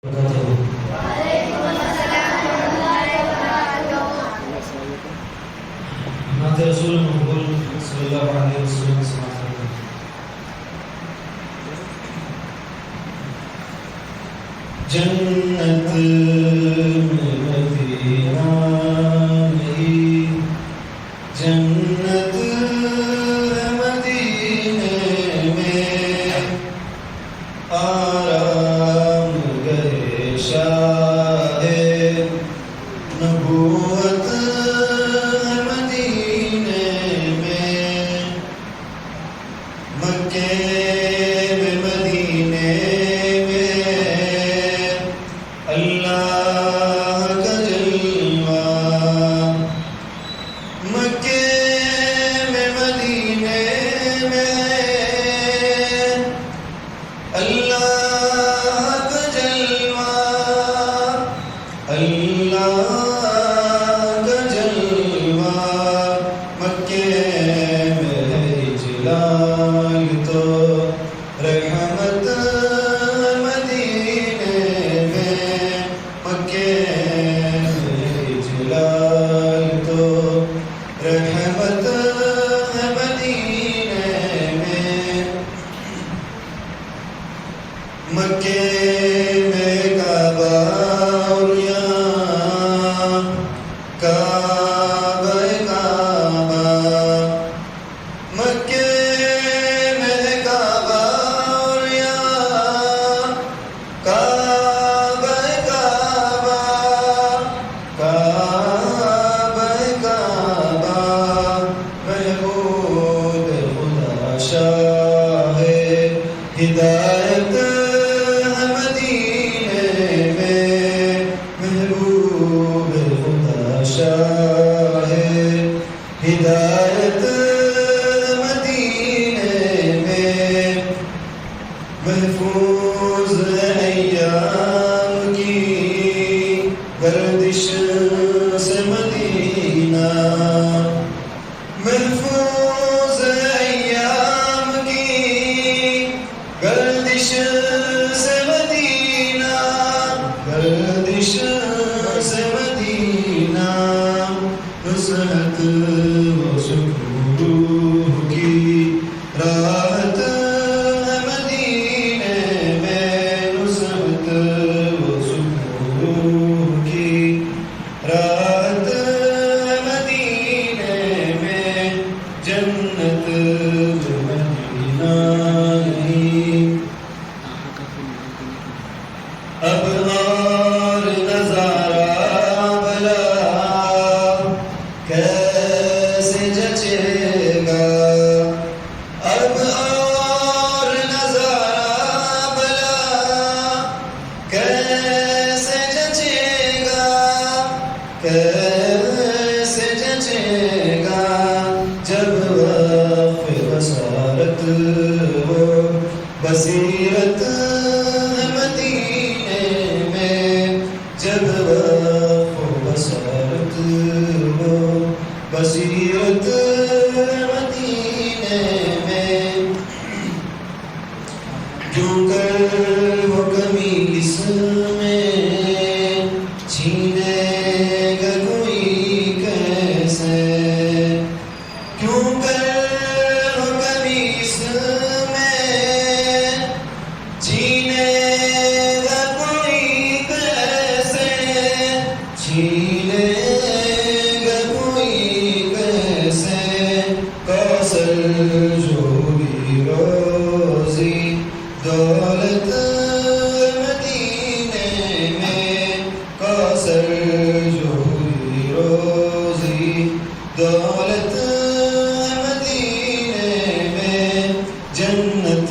رسول مقبول صلی اللہ علیہ وسلم جنت میں مدینہ نہیں، جنت مدینے میں آرام گئے شاہ نبوت مدینے میں، مکے میں مدینے میں اللہ کا جلوہ، مکے میں مدینے میں اللہ کا جلوہ، اللہ کا جلوہ، مکے میں جلال تو رحمت مدینے میں، مکے میں جلال تو رحمت مدینے میں، مکے میں کعبہ اور یہاں کعبہ کعبہ، مکے میں کعبہ اور یہاں کعبہ کعبہ، کعبہ کعبہ، محبوب خدا شاہ ہدایت مدینے میں، محبوب خدا شاہ ہدایت مدینے میں، محفوظ ایام کی گردش سے مدینہ، محفوظ ایام کی گردش سے مدینہ، گردش سے مدینہ، نصرت و سکون کی راحت مدینے میں، نصرت و سکون کی راحت مدینے میں، جنت میں مدینہ نہیں، اب اور نظارہ بھلا کیسے جچے گا، اب اور نظارہ بھلا کیسے جچے گا، کیسے جچے گا، جب وقت بصارت ہو بصیرت مدینے میں، جب وقت بصارت ہو بصیرت مدینے میں، کیوں کر وہ کمی کس میں چھینے گا کوئی کیسے، کیوں کر وہ کمی کس میں چھینے گا کوئی کیسے، چھینے گا کوئی کیسے، کوثر جوڑی روزی دولت مدینے میں، کوثر جوڑی روزی دولت مدینے میں، جنت